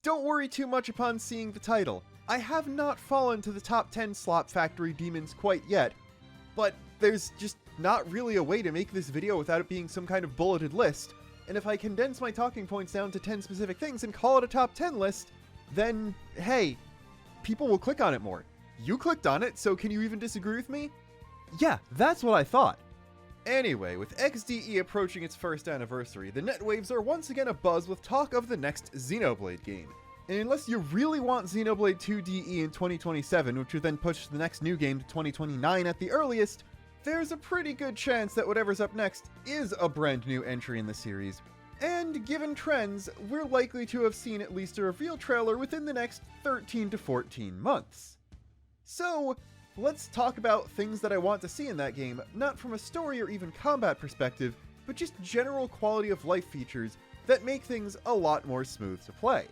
don't worry too much upon seeing the title. I have not fallen to the top 10 Slop Factory demons quite yet, but there's just not really a way to make this video without it being some kind of bulleted list, and if I condense my talking points down to 10 specific things and call it a top 10 list, then, hey, people will click on it more. You clicked on it, so can you even disagree with me? Yeah, that's what I thought. Anyway, with XDE approaching its first anniversary, the netwaves are once again abuzz with talk of the next Xenoblade game. And unless you really want Xenoblade 2 DE in 2027, which would then push the next new game to 2029 at the earliest, there's a pretty good chance that whatever's up next is a brand new entry in the series. And given trends, we're likely to have seen at least a reveal trailer within the next 13 to 14 months. So, let's talk about things that I want to see in that game, not from a story or even combat perspective, but just general quality of life features that make things a lot more smooth to play.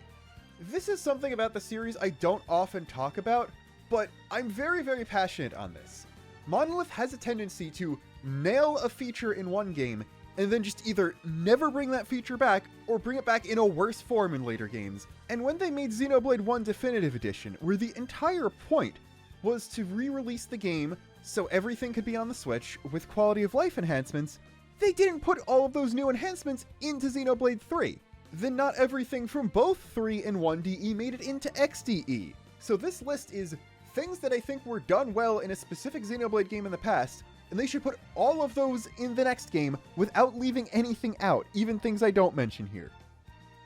This is something about the series I don't often talk about, but I'm very passionate on this. Monolith has a tendency to nail a feature in one game, and then just either never bring that feature back, or bring it back in a worse form in later games. And when they made Xenoblade 1 Definitive Edition, where the entire point was to re-release the game so everything could be on the Switch with quality of life enhancements, they didn't put all of those new enhancements into Xenoblade 3. Then not everything from both 3 and 1DE made it into XDE. So this list is things that I think were done well in a specific Xenoblade game in the past, and they should put all of those in the next game without leaving anything out, even things I don't mention here.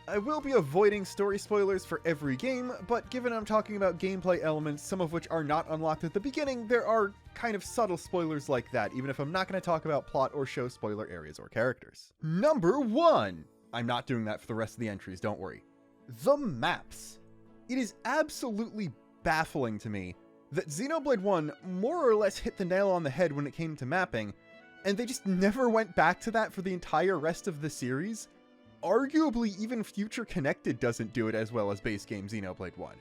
I will be avoiding story spoilers for every game, but given I'm talking about gameplay elements, some of which are not unlocked at the beginning, there are kind of subtle spoilers like that, even if I'm not going to talk about plot or show spoiler areas or characters. Number 1! I'm not doing that for the rest of the entries, don't worry. The maps. It is absolutely baffling to me that Xenoblade 1 more or less hit the nail on the head when it came to mapping, and they just never went back to that for the entire rest of the series. Arguably, even Future Connected doesn't do it as well as base game Xenoblade 1.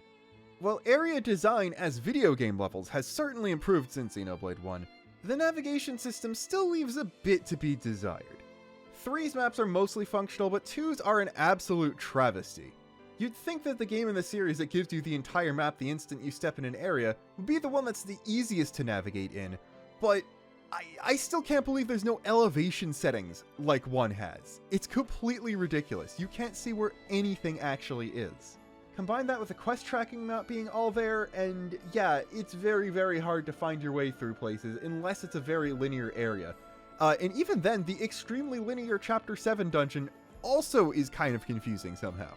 While area design as video game levels has certainly improved since Xenoblade 1, the navigation system still leaves a bit to be desired. 3's maps are mostly functional, but 2's are an absolute travesty. You'd think that the game in the series that gives you the entire map the instant you step in an area would be the one that's the easiest to navigate in, but I still can't believe there's no elevation settings like 1 has. It's completely ridiculous. You can't see where anything actually is. Combine that with the quest tracking not being all there, and yeah, it's very hard to find your way through places unless it's a very linear area. And even then, the extremely linear Chapter 7 dungeon also is kind of confusing somehow.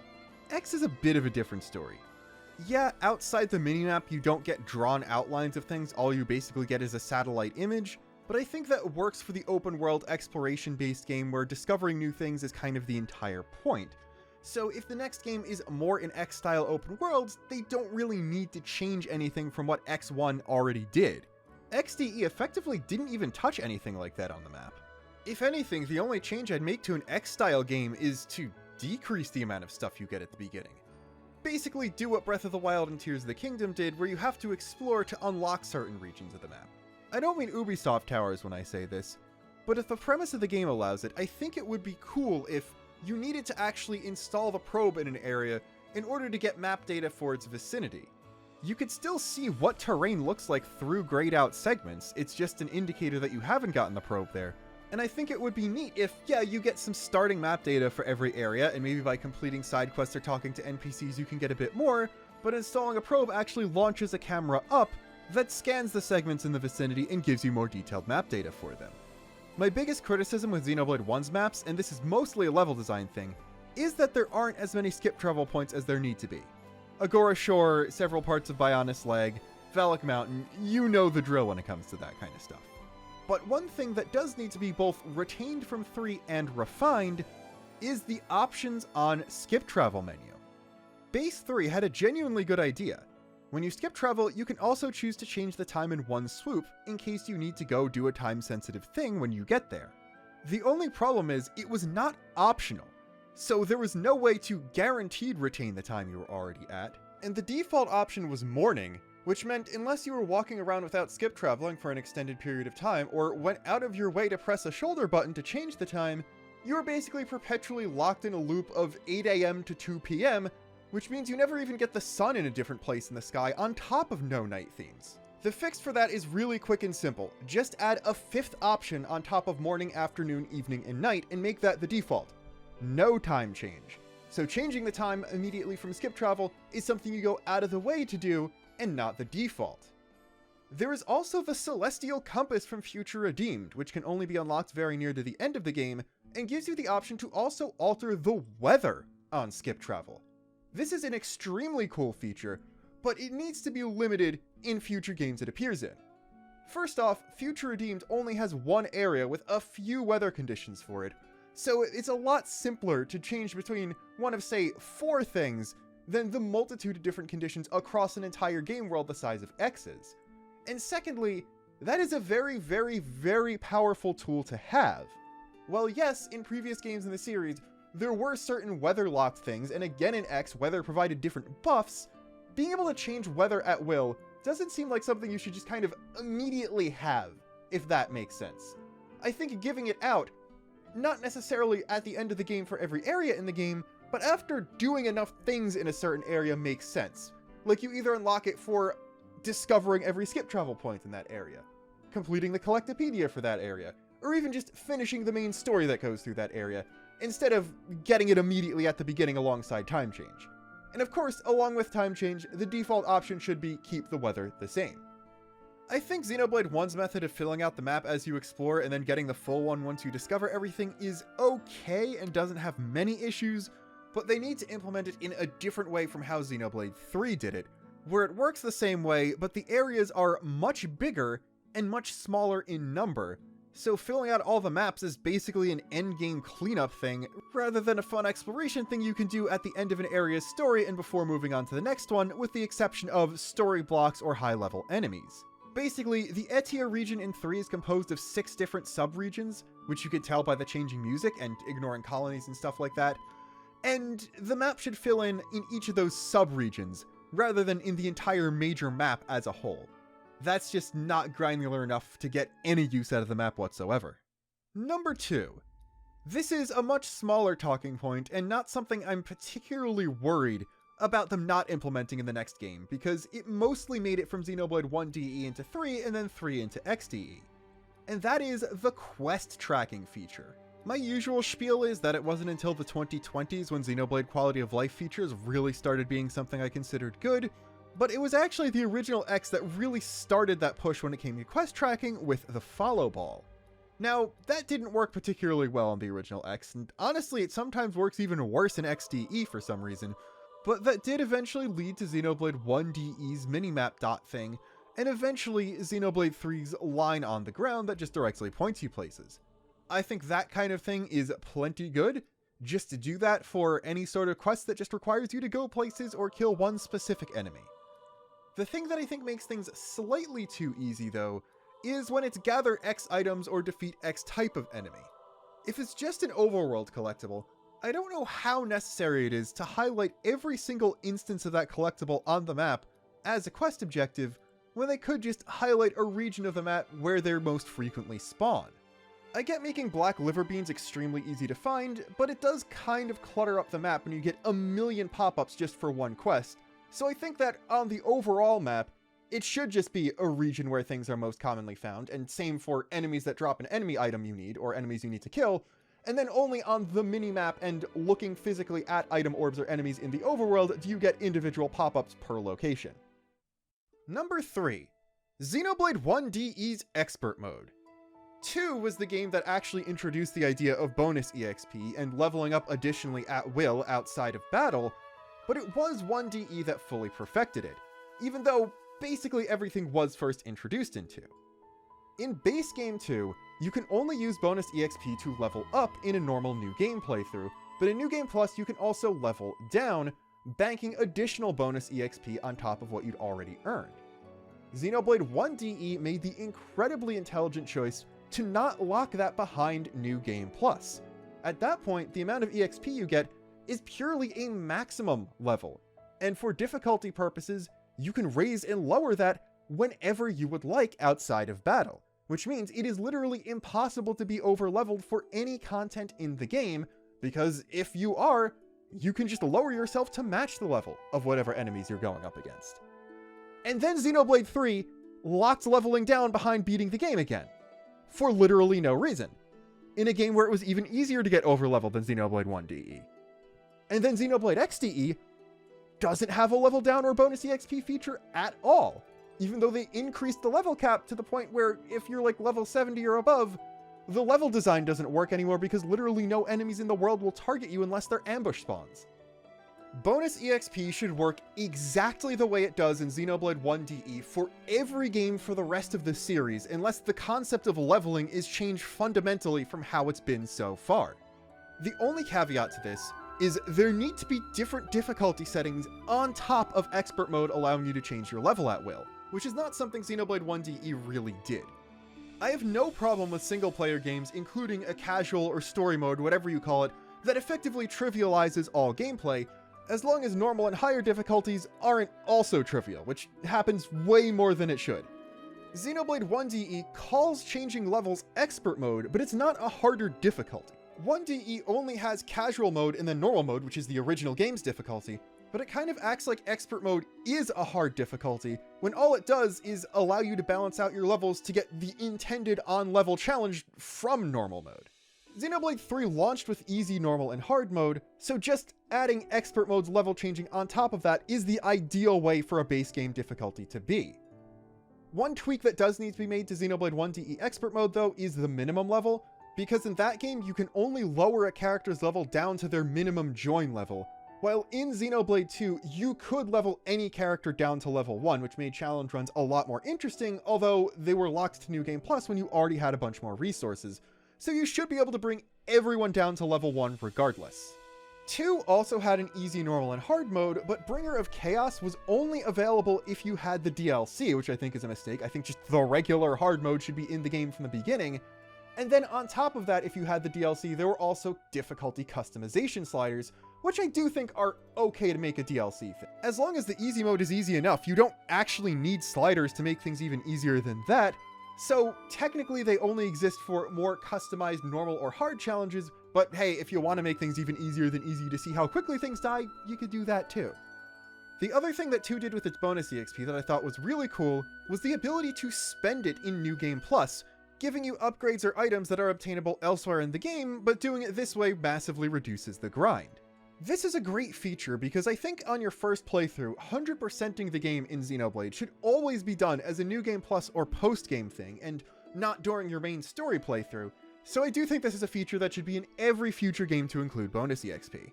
X is a bit of a different story. Yeah, outside the minimap you don't get drawn outlines of things, all you basically get is a satellite image, but I think that works for the open world exploration based game where discovering new things is kind of the entire point. So if the next game is more in X style open worlds, they don't really need to change anything from what X1 already did. XDE effectively didn't even touch anything like that on the map. If anything, the only change I'd make to an X-style game is to decrease the amount of stuff you get at the beginning. Basically do what Breath of the Wild and Tears of the Kingdom did, where you have to explore to unlock certain regions of the map. I don't mean Ubisoft Towers when I say this, but if the premise of the game allows it, I think it would be cool if you needed to actually install the probe in an area in order to get map data for its vicinity. You could still see what terrain looks like through grayed out segments, it's just an indicator that you haven't gotten the probe there. And I think it would be neat if, yeah, you get some starting map data for every area, and maybe by completing side quests or talking to NPCs you can get a bit more, but installing a probe actually launches a camera up that scans the segments in the vicinity and gives you more detailed map data for them. My biggest criticism with Xenoblade 1's maps, and this is mostly a level design thing, is that there aren't as many skip travel points as there need to be. Agora Shore, several parts of Bionis Leg, Valak Mountain, you know the drill when it comes to that kind of stuff. But one thing that does need to be both retained from 3 and refined is the options on skip travel menu. Base 3 had a genuinely good idea. When you skip travel, you can also choose to change the time in one swoop in case you need to go do a time-sensitive thing when you get there. The only problem is it was not optional, so there was no way to guaranteed retain the time you were already at, and the default option was morning, which meant unless you were walking around without skip traveling for an extended period of time, or went out of your way to press a shoulder button to change the time, you were basically perpetually locked in a loop of 8 AM to 2 PM, which means you never even get the sun in a different place in the sky on top of no night themes. The fix for that is really quick and simple. Just add a 5th option on top of morning, afternoon, evening, and night and make that the default. No time change. So changing the time immediately from skip travel is something you go out of the way to do and not the default. There is also the Celestial Compass from Future Redeemed, which can only be unlocked very near to the end of the game, and gives you the option to also alter the weather on skip travel. This is an extremely cool feature, but it needs to be limited in future games it appears in. First off, Future Redeemed only has one area with a few weather conditions for it, so it's a lot simpler to change between one of, say, 4 things than the multitude of different conditions across an entire game world the size of X is. And secondly, that is a very, very, very powerful tool to have. While yes, in previous games in the series, there were certain weather-locked things, and again in X, weather provided different buffs, being able to change weather at will doesn't seem like something you should just kind of immediately have, if that makes sense. I think giving it out, not necessarily at the end of the game for every area in the game, but after doing enough things in a certain area makes sense. Like you either unlock it for discovering every skip travel point in that area, completing the Collectopedia for that area, or even just finishing the main story that goes through that area, instead of getting it immediately at the beginning alongside time change. And of course, along with time change, the default option should be keep the weather the same. I think Xenoblade 1's method of filling out the map as you explore and then getting the full one once you discover everything is okay and doesn't have many issues, but they need to implement it in a different way from how Xenoblade 3 did it, where it works the same way, but the areas are much bigger and much smaller in number, so filling out all the maps is basically an endgame cleanup thing, rather than a fun exploration thing you can do at the end of an area's story and before moving on to the next one, with the exception of story blocks or high-level enemies. Basically, the Etia region in 3 is composed of 6 different sub-regions, which you can tell by the changing music and ignoring colonies and stuff like that, and the map should fill in each of those sub-regions, rather than in the entire major map as a whole. That's just not granular enough to get any use out of the map whatsoever. Number 2. This is a much smaller talking point, and not something I'm particularly worried about them not implementing in the next game, because it mostly made it from Xenoblade 1 DE into 3, and then 3 into XDE. And that is the quest tracking feature. My usual spiel is that it wasn't until the 2020s when Xenoblade quality of life features really started being something I considered good, but it was actually the original X that really started that push when it came to quest tracking with the follow ball. Now, that didn't work particularly well on the original X, and honestly it sometimes works even worse in XDE for some reason, but that did eventually lead to Xenoblade 1 DE's minimap dot thing, and eventually Xenoblade 3's line on the ground that just directly points you places. I think that kind of thing is plenty good, just to do that for any sort of quest that just requires you to go places or kill one specific enemy. The thing that I think makes things slightly too easy though, is when it's gather X items or defeat X type of enemy. If it's just an overworld collectible, I don't know how necessary it is to highlight every single instance of that collectible on the map as a quest objective, when they could just highlight a region of the map where they're most frequently spawned. I get making black liver beans extremely easy to find, but it does kind of clutter up the map when you get a million pop-ups just for one quest, so I think that on the overall map, it should just be a region where things are most commonly found, and same for enemies that drop an enemy item you need, or enemies you need to kill, and then only on the minimap and looking physically at item orbs or enemies in the overworld do you get individual pop-ups per location. Number 3. Xenoblade 1 DE's Expert Mode. 2 was the game that actually introduced the idea of bonus EXP and leveling up additionally at will outside of battle, but it was 1 DE that fully perfected it, even though basically everything was first introduced in 2. In base game 2, you can only use bonus EXP to level up in a normal New Game playthrough, but in New Game Plus you can also level down, banking additional bonus EXP on top of what you'd already earned. Xenoblade 1 DE made the incredibly intelligent choice to not lock that behind New Game Plus. At that point, the amount of EXP you get is purely a maximum level, and for difficulty purposes, you can raise and lower that whenever you would like outside of battle, which means it is literally impossible to be over-leveled for any content in the game, because if you are, you can just lower yourself to match the level of whatever enemies you're going up against. And then Xenoblade 3 locked leveling down behind beating the game again, for literally no reason, in a game where it was even easier to get overleveled than Xenoblade 1 DE. And then Xenoblade X DE doesn't have a level down or bonus EXP feature at all, even though they increased the level cap to the point where if you're like level 70 or above, the level design doesn't work anymore because literally no enemies in the world will target you unless they're ambush spawns. Bonus EXP should work exactly the way it does in Xenoblade 1 DE for every game for the rest of the series, unless the concept of leveling is changed fundamentally from how it's been so far. The only caveat to this is there need to be different difficulty settings on top of expert mode allowing you to change your level at will, which is not something Xenoblade 1 DE really did. I have no problem with single-player games including a casual or story mode, whatever you call it, that effectively trivializes all gameplay, as long as normal and higher difficulties aren't also trivial, which happens way more than it should. Xenoblade 1 DE calls changing levels expert mode, but it's not a harder difficulty. 1 DE only has casual mode and then normal mode, which is the original game's difficulty, but it kind of acts like expert mode is a hard difficulty, when all it does is allow you to balance out your levels to get the intended on-level challenge from normal mode. Xenoblade 3 launched with easy, normal, and hard mode, so just adding expert mode's level changing on top of that is the ideal way for a base game difficulty to be. One tweak that does need to be made to Xenoblade 1 DE expert mode though is the minimum level, because in that game you can only lower a character's level down to their minimum join level, while in Xenoblade 2 you could level any character down to level 1, which made challenge runs a lot more interesting, although they were locked to New Game Plus when you already had a bunch more resources. So you should be able to bring everyone down to level 1 regardless. 2 also had an easy, normal, and hard mode, but Bringer of Chaos was only available if you had the DLC, which I think is a mistake. I think just the regular hard mode should be in the game from the beginning. And then on top of that, if you had the DLC, there were also difficulty customization sliders, which I do think are okay to make a DLC thing. As long as the easy mode is easy enough, you don't actually need sliders to make things even easier than that. So technically they only exist for more customized normal or hard challenges, but hey, if you want to make things even easier than easy to see how quickly things die, you could do that too. The other thing that 2 did with its bonus EXP that I thought was really cool was the ability to spend it in New Game Plus, giving you upgrades or items that are obtainable elsewhere in the game, but doing it this way massively reduces the grind. This is a great feature because I think on your first playthrough, 100%ing the game in Xenoblade should always be done as a New Game Plus or post-game thing, and not during your main story playthrough, so I do think this is a feature that should be in every future game to include bonus EXP.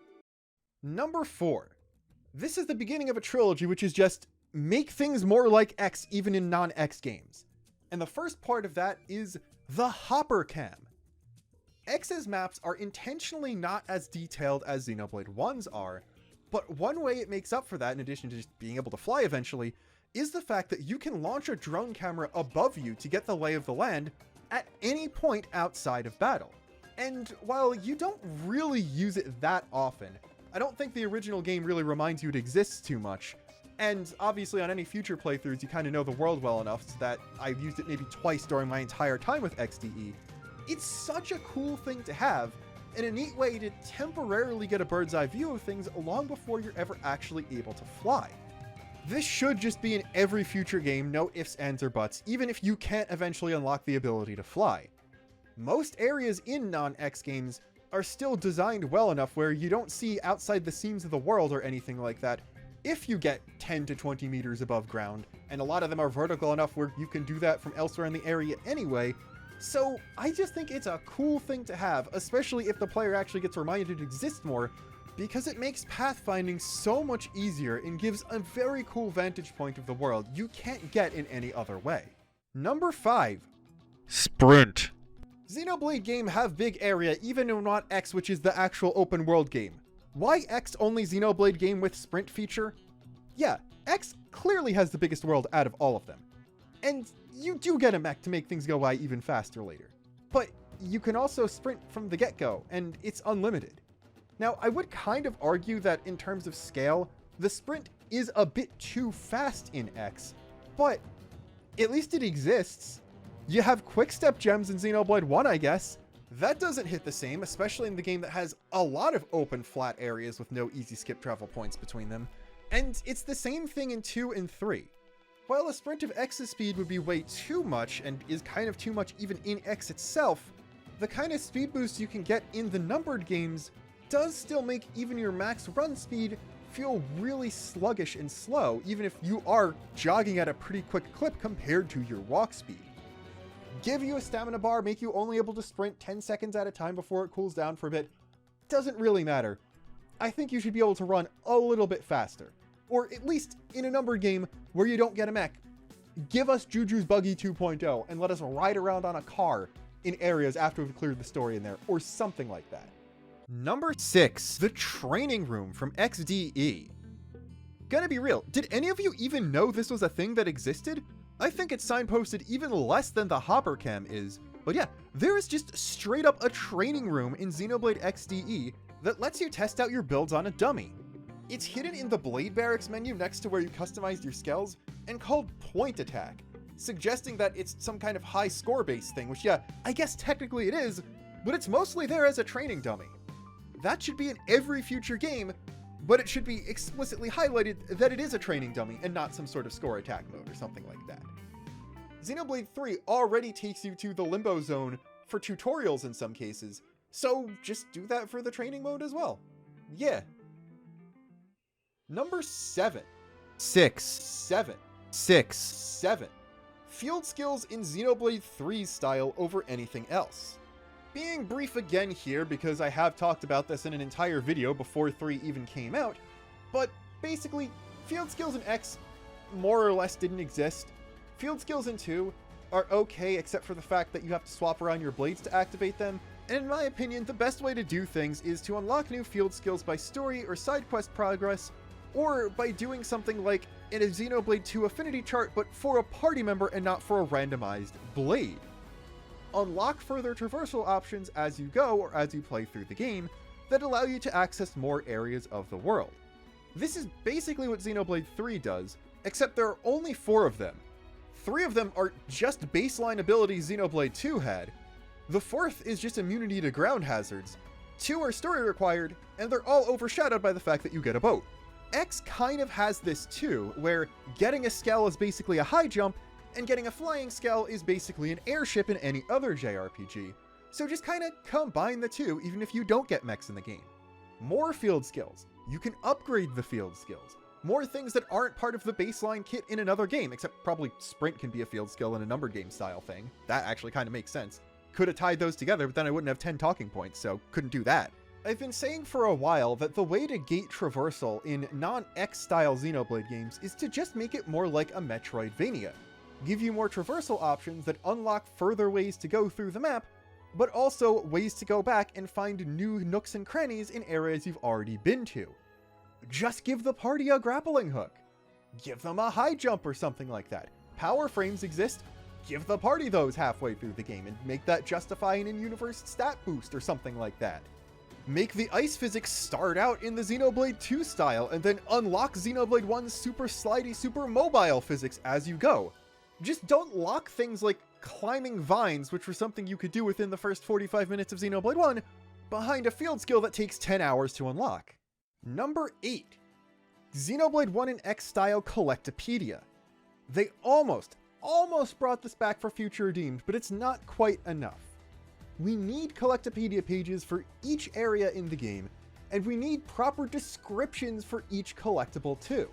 Number 4. This is the beginning of a trilogy which is just make things more like X even in non-X games. And the first part of that is the Hopper Cam. X's maps are intentionally not as detailed as Xenoblade 1's are, but one way it makes up for that, in addition to just being able to fly eventually, is the fact that you can launch a drone camera above you to get the lay of the land at any point outside of battle. And while you don't really use it that often, I don't think the original game really reminds you it exists too much, and obviously on any future playthroughs you kind of know the world well enough so that I've used it maybe twice during my entire time with XDE. It's such a cool thing to have, and a neat way to temporarily get a bird's eye view of things long before you're ever actually able to fly. This should just be in every future game, no ifs, ands, or buts, even if you can't eventually unlock the ability to fly. Most areas in non-X games are still designed well enough where you don't see outside the seams of the world or anything like that if you get 10 to 20 meters above ground, and a lot of them are vertical enough where you can do that from elsewhere in the area anyway. So I just think it's a cool thing to have, especially if the player actually gets reminded it exists more, because it makes pathfinding so much easier and gives a very cool vantage point of the world you can't get in any other way. Number 5. Sprint. Xenoblade game have big area even in not X, which is the actual open world game. Why X only Xenoblade game with sprint feature? Yeah, X clearly has the biggest world out of all of them. And you do get a mech to make things go by even faster later. But you can also sprint from the get-go, and it's unlimited. Now, I would kind of argue that in terms of scale, the sprint is a bit too fast in X, but at least it exists. You have quick step gems in Xenoblade 1, I guess. That doesn't hit the same, especially in the game that has a lot of open flat areas with no easy skip travel points between them. And it's the same thing in 2 and 3. While a sprint of X's speed would be way too much, and is kind of too much even in X itself, the kind of speed boost you can get in the numbered games does still make even your max run speed feel really sluggish and slow, even if you are jogging at a pretty quick clip compared to your walk speed. Give you a stamina bar, make you only able to sprint 10 seconds at a time before it cools down for a bit, doesn't really matter. I think you should be able to run a little bit faster. Or at least in a numbered game where you don't get a mech, give us Juju's Buggy 2.0 and let us ride around on a car in areas after we've cleared the story in there, or something like that. Number 6, the training room from XDE. Gonna be real, did any of you even know this was a thing that existed? I think it's signposted even less than the Hopper Cam is, but yeah, there is just straight up a training room in Xenoblade XDE that lets you test out your builds on a dummy. It's hidden in the Blade Barracks menu next to where you customized your skills, and called Point Attack, suggesting that it's some kind of high score based thing, which yeah, I guess technically it is, but it's mostly there as a training dummy. That should be in every future game, but it should be explicitly highlighted that it is a training dummy and not some sort of score attack mode or something like that. Xenoblade 3 already takes you to the Limbo Zone for tutorials in some cases, so just do that for the training mode as well. Yeah. Number 7. 7. Field skills in Xenoblade 3's style over anything else. Being brief again here because I have talked about this in an entire video before 3 even came out, but basically, field skills in X more or less didn't exist. Field skills in 2 are okay except for the fact that you have to swap around your blades to activate them, and in my opinion, the best way to do things is to unlock new field skills by story or side quest progress, or by doing something like in a Xenoblade 2 affinity chart but for a party member and not for a randomized blade. Unlock further traversal options as you go or as you play through the game that allow you to access more areas of the world. This is basically what Xenoblade 3 does, except there are only 4 of them. 3 of them are just baseline abilities Xenoblade 2 had. The 4th is just immunity to ground hazards. 2 are story required, and they're all overshadowed by the fact that you get a boat. X kind of has this too, where getting a Skell is basically a high jump, and getting a flying Skell is basically an airship in any other JRPG. So just kinda combine the two even if you don't get mechs in the game. More field skills. You can upgrade the field skills. More things that aren't part of the baseline kit in another game, except probably sprint can be a field skill in a numbered game style thing. That actually kind of makes sense. Could have tied those together, but then I wouldn't have 10 talking points, so couldn't do that. I've been saying for a while that the way to gate traversal in non-X style Xenoblade games is to just make it more like a Metroidvania. Give you more traversal options that unlock further ways to go through the map, but also ways to go back and find new nooks and crannies in areas you've already been to. Just give the party a grappling hook. Give them a high jump or something like that. Power frames exist. Give the party those halfway through the game and make that justify an in-universe stat boost or something like that. Make the ice physics start out in the Xenoblade 2 style and then unlock Xenoblade 1's super slidey, super mobile physics as you go. Just don't lock things like climbing vines, which were something you could do within the first 45 minutes of Xenoblade 1, behind a field skill that takes 10 hours to unlock. Number 8. Xenoblade 1 and X style Collectopedia. They almost brought this back for Future Redeemed, but it's not quite enough. We need Collectopedia pages for each area in the game, and we need proper descriptions for each collectible too.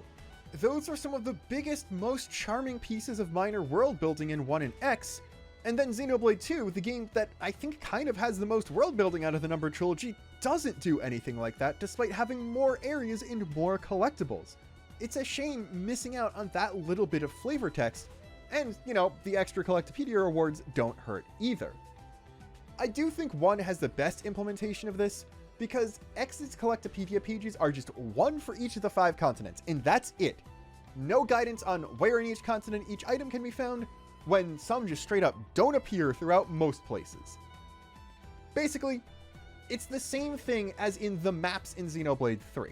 Those are some of the biggest, most charming pieces of minor world building in 1 and X, and then Xenoblade 2, the game that I think kind of has the most world building out of the numbered trilogy, doesn't do anything like that despite having more areas and more collectibles. It's a shame missing out on that little bit of flavor text, and, you know, the extra Collectopedia rewards don't hurt either. I do think 1 has the best implementation of this, because X's Collectopedia pages are just one for each of the 5 continents, and that's it. No guidance on where in each continent each item can be found, when some just straight up don't appear throughout most places. Basically, it's the same thing as in the maps in Xenoblade 3.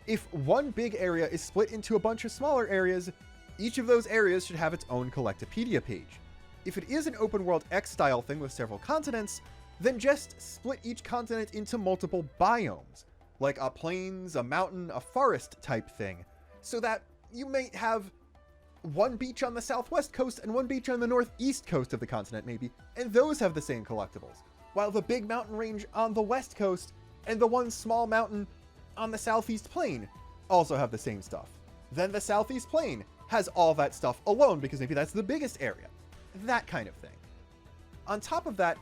If one big area is split into a bunch of smaller areas, each of those areas should have its own Collectopedia page. If it is an open world X style thing with several continents, then just split each continent into multiple biomes, like a plains, a mountain, a forest type thing, so that you may have one beach on the southwest coast and one beach on the northeast coast of the continent maybe, and those have the same collectibles, while the big mountain range on the west coast and the one small mountain on the southeast plain also have the same stuff. Then the southeast plain has all that stuff alone because maybe that's the biggest area. That kind of thing. On top of that,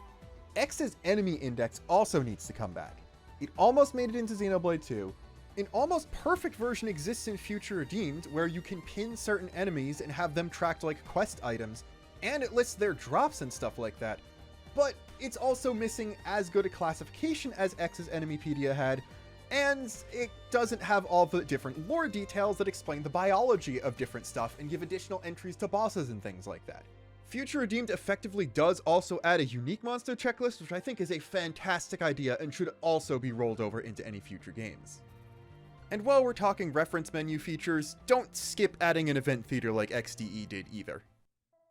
X's enemy index also needs to come back. It almost made it into Xenoblade 2. An almost perfect version exists in Future Redeemed, where you can pin certain enemies and have them tracked like quest items, and it lists their drops and stuff like that. But it's also missing as good a classification as X's Enemypedia had, and it doesn't have all the different lore details that explain the biology of different stuff and give additional entries to bosses and things like that. Future Redeemed effectively does also add a unique monster checklist, which I think is a fantastic idea and should also be rolled over into any future games. And while we're talking reference menu features, don't skip adding an event theater like XDE did either.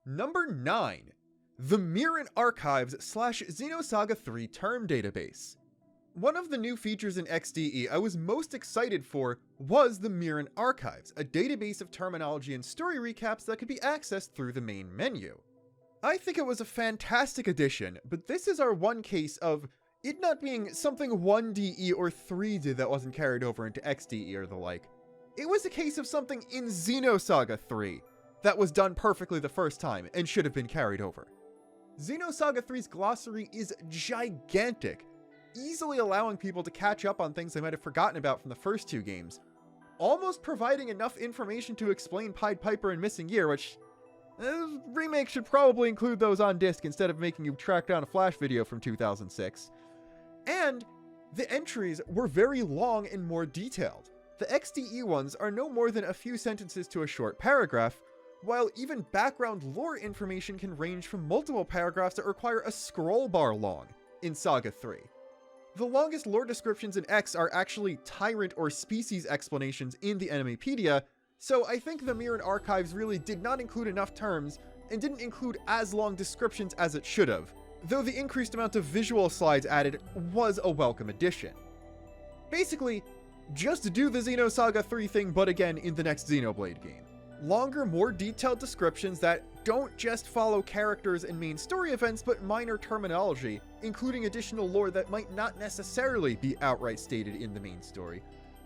Number 9. The Mirren Archives / Xenosaga 3 Term Database. One of the new features in XDE I was most excited for was the Mirren Archives, a database of terminology and story recaps that could be accessed through the main menu. I think it was a fantastic addition, but this is our one case of it not being something 1DE or 3 did that wasn't carried over into XDE or the like. It was a case of something in Xenosaga 3 that was done perfectly the first time and should have been carried over. Xenosaga 3's glossary is gigantic, easily allowing people to catch up on things they might have forgotten about from the first two games, almost providing enough information to explain Pied Piper and Missing Year, which remake should probably include those on disc instead of making you track down a Flash video from 2006. And the entries were very long and more detailed. The XDE ones are no more than a few sentences to a short paragraph, while even background lore information can range from multiple paragraphs that require a scroll bar long in Saga 3. The longest lore descriptions in X are actually tyrant or species explanations in the Enemypedia, so I think the Mirren Archives really did not include enough terms and didn't include as long descriptions as it should have, though the increased amount of visual slides added was a welcome addition. Basically, just do the Xenosaga 3 thing but again in the next Xenoblade game. Longer, more detailed descriptions that don't just follow characters and main story events but minor terminology, including additional lore that might not necessarily be outright stated in the main story,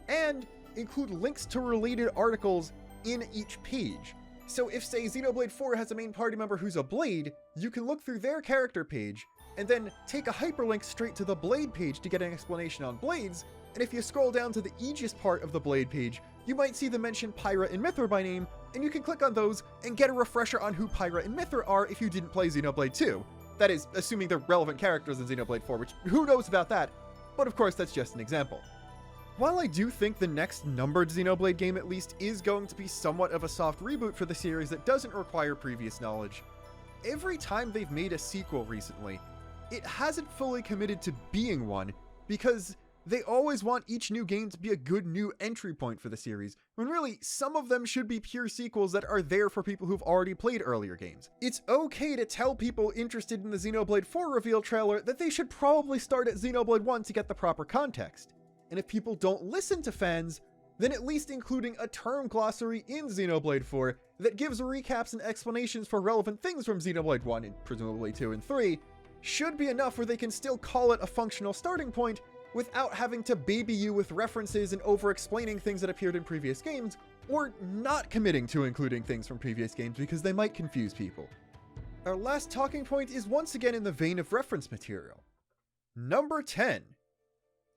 and include links to related articles in each page. So if, say, Xenoblade 4 has a main party member who's a Blade, you can look through their character page, and then take a hyperlink straight to the Blade page to get an explanation on Blades, and if you scroll down to the Aegis part of the Blade page, you might see them mention Pyra and Mithra by name, and you can click on those and get a refresher on who Pyra and Mithra are if you didn't play Xenoblade 2. That is, assuming they're relevant characters in Xenoblade 4, which who knows about that, but of course that's just an example. While I do think the next numbered Xenoblade game at least is going to be somewhat of a soft reboot for the series that doesn't require previous knowledge, every time they've made a sequel recently, it hasn't fully committed to being one, because they always want each new game to be a good new entry point for the series, when really some of them should be pure sequels that are there for people who've already played earlier games. It's okay to tell people interested in the Xenoblade 4 reveal trailer that they should probably start at Xenoblade 1 to get the proper context. And if people don't listen to fans, then at least including a term glossary in Xenoblade 4 that gives recaps and explanations for relevant things from Xenoblade 1 and presumably 2 and 3 should be enough where they can still call it a functional starting point without having to baby you with references and over-explaining things that appeared in previous games, or not committing to including things from previous games because they might confuse people. Our last talking point is once again in the vein of reference material. Number 10.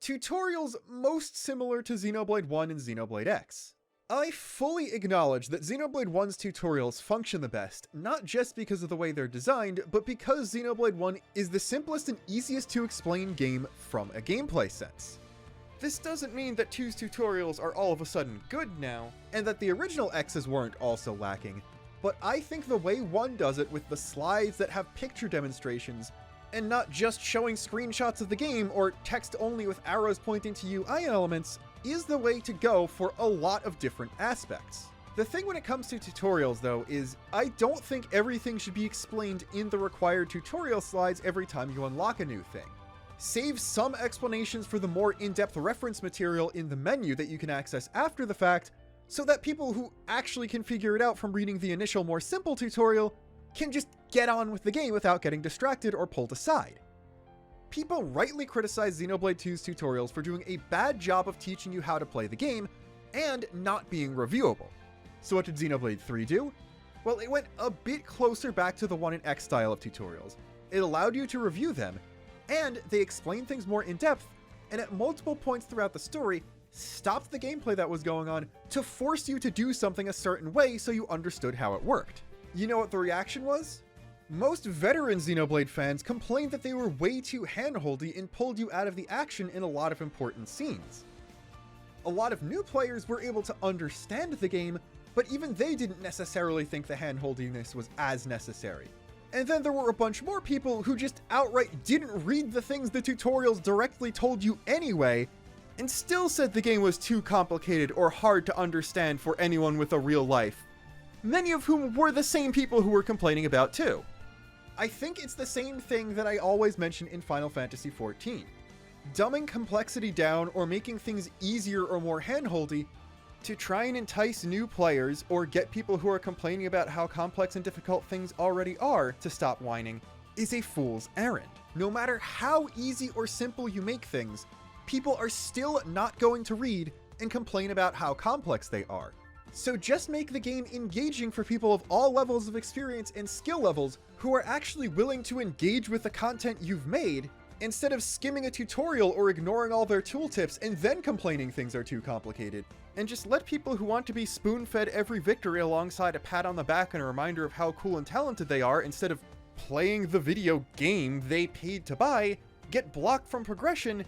Tutorials most similar to Xenoblade 1 and Xenoblade X. I fully acknowledge that Xenoblade 1's tutorials function the best, not just because of the way they're designed, but because Xenoblade 1 is the simplest and easiest to explain game from a gameplay sense. This doesn't mean that 2's tutorials are all of a sudden good now, and that the original X's weren't also lacking, but I think the way 1 does it with the slides that have picture demonstrations, and not just showing screenshots of the game or text only with arrows pointing to UI elements, is the way to go for a lot of different aspects. The thing when it comes to tutorials, though, is I don't think everything should be explained in the required tutorial slides every time you unlock a new thing. Save some explanations for the more in-depth reference material in the menu that you can access after the fact, so that people who actually can figure it out from reading the initial more simple tutorial can just get on with the game without getting distracted or pulled aside. People rightly criticize Xenoblade 2's tutorials for doing a bad job of teaching you how to play the game and not being reviewable. So what did Xenoblade 3 do? Well, it went a bit closer back to the 1 in X style of tutorials. It allowed you to review them, and they explained things more in depth, and at multiple points throughout the story, stopped the gameplay that was going on to force you to do something a certain way so you understood how it worked. You know what the reaction was? Most veteran Xenoblade fans complained that they were way too handholdy and pulled you out of the action in a lot of important scenes. A lot of new players were able to understand the game, but even they didn't necessarily think the handholdiness was as necessary. And then there were a bunch more people who just outright didn't read the things the tutorials directly told you anyway, and still said the game was too complicated or hard to understand for anyone with a real life. Many of whom were the same people who were complaining about too. I think it's the same thing that I always mention in Final Fantasy XIV. Dumbing complexity down or making things easier or more handholdy to try and entice new players or get people who are complaining about how complex and difficult things already are to stop whining is a fool's errand. No matter how easy or simple you make things, people are still not going to read and complain about how complex they are. So just make the game engaging for people of all levels of experience and skill levels who are actually willing to engage with the content you've made, instead of skimming a tutorial or ignoring all their tooltips and then complaining things are too complicated. And just let people who want to be spoon-fed every victory alongside a pat on the back and a reminder of how cool and talented they are instead of playing the video game they paid to buy, get blocked from progression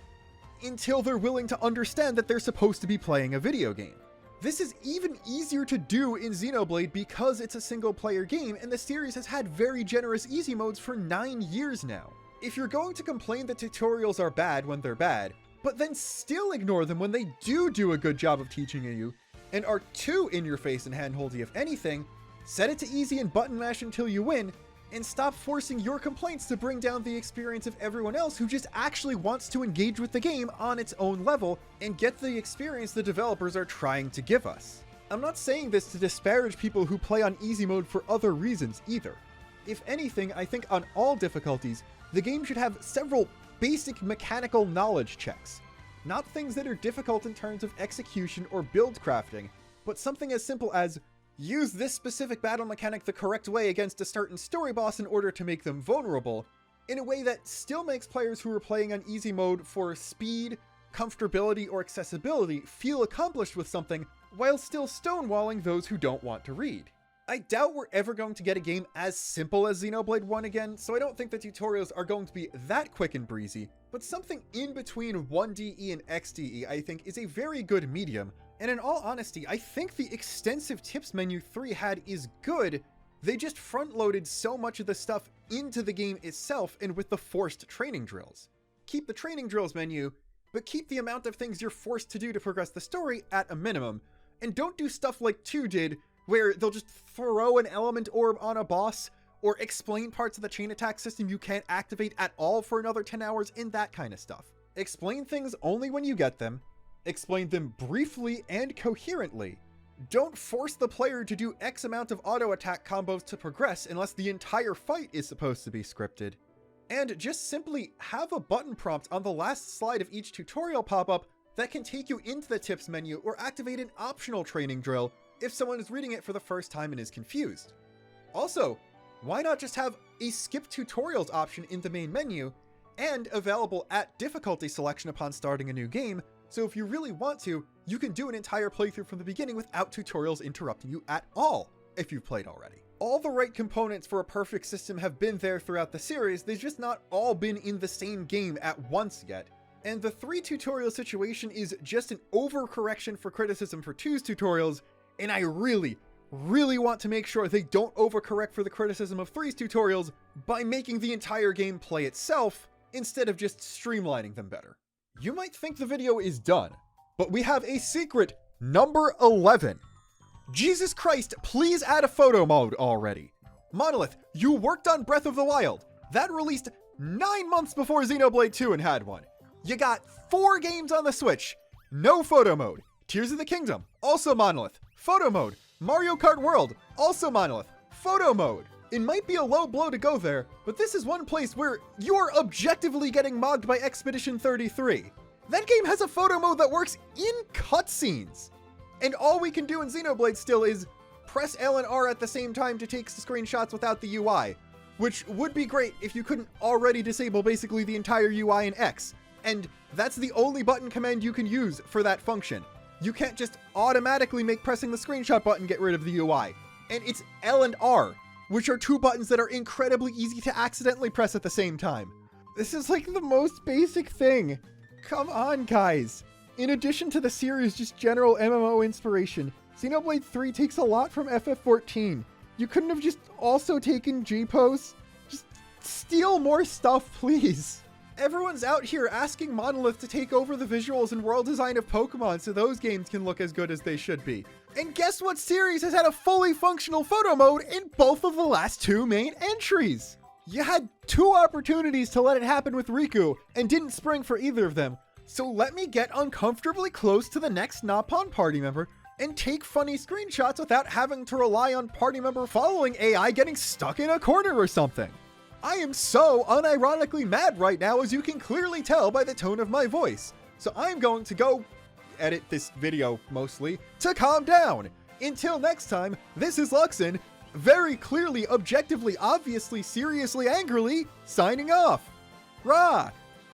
until they're willing to understand that they're supposed to be playing a video game. This is even easier to do in Xenoblade because it's a single-player game and the series has had very generous easy modes for 9 years now. If you're going to complain that tutorials are bad when they're bad, but then still ignore them when they do a good job of teaching you, and are too in-your-face and handholdy if anything, set it to easy and button mash until you win, and stop forcing your complaints to bring down the experience of everyone else who just actually wants to engage with the game on its own level and get the experience the developers are trying to give us. I'm not saying this to disparage people who play on easy mode for other reasons either. If anything, I think on all difficulties, the game should have several basic mechanical knowledge checks. Not things that are difficult in terms of execution or build crafting, but something as simple as use this specific battle mechanic the correct way against a certain story boss in order to make them vulnerable, in a way that still makes players who are playing on easy mode for speed, comfortability, or accessibility feel accomplished with something, while still stonewalling those who don't want to read. I doubt we're ever going to get a game as simple as Xenoblade 1 again, so I don't think the tutorials are going to be that quick and breezy, but something in between 1DE and XDE I think is a very good medium, and in all honesty, I think the extensive tips menu 3 had is good. They just front-loaded so much of the stuff into the game itself and with the forced training drills. Keep the training drills menu, but keep the amount of things you're forced to do to progress the story at a minimum, and don't do stuff like 2 did, where they'll just throw an element orb on a boss, or explain parts of the chain attack system you can't activate at all for another 10 hours, and that kind of stuff. Explain things only when you get them, explain them briefly and coherently. Don't force the player to do X amount of auto attack combos to progress unless the entire fight is supposed to be scripted. And just simply have a button prompt on the last slide of each tutorial pop up that can take you into the tips menu or activate an optional training drill if someone is reading it for the first time and is confused. Also, why not just have a skip tutorials option in the main menu and available at difficulty selection upon starting a new game, so if you really want to, you can do an entire playthrough from the beginning without tutorials interrupting you at all, if you've played already. All the right components for a perfect system have been there throughout the series, they've just not all been in the same game at once yet. And the 3 tutorial situation is just an overcorrection for criticism for 2's tutorials, and I really want to make sure they don't overcorrect for the criticism of 3's tutorials by making the entire game play itself, instead of just streamlining them better. You might think the video is done, but we have a secret number 11. Jesus Christ, please add a photo mode already. Monolith, you worked on Breath of the Wild. That released 9 months before Xenoblade 2 and had one. You got 4 games on the Switch. No photo mode. Tears of the Kingdom, also Monolith. Photo mode. Mario Kart World, also Monolith. Photo mode. It might be a low blow to go there, but this is one place where you are objectively getting mogged by Expedition 33. That game has a photo mode that works in cutscenes. And all we can do in Xenoblade still is press L and R at the same time to take screenshots without the UI, which would be great if you couldn't already disable basically the entire UI in X. And that's the only button command you can use for that function. You can't just automatically make pressing the screenshot button get rid of the UI. And it's L and R, which are 2 buttons that are incredibly easy to accidentally press at the same time. This is like the most basic thing. Come on, guys. In addition to the series' just general MMO inspiration, Xenoblade 3 takes a lot from FF14. You couldn't have just also taken G-Pose? Just steal more stuff, please. Everyone's out here asking Monolith to take over the visuals and world design of Pokemon so those games can look as good as they should be. And guess what series has had a fully functional photo mode in both of the last 2 main entries? You had 2 opportunities to let it happen with Riku and didn't spring for either of them. So let me get uncomfortably close to the next Napan party member and take funny screenshots without having to rely on party member following AI getting stuck in a corner or something. I am so unironically mad right now, as you can clearly tell by the tone of my voice. So I'm going to go edit this video mostly to calm down. Until next time, this is Luxon, very clearly, objectively, obviously, seriously, angrily, signing off. Rah!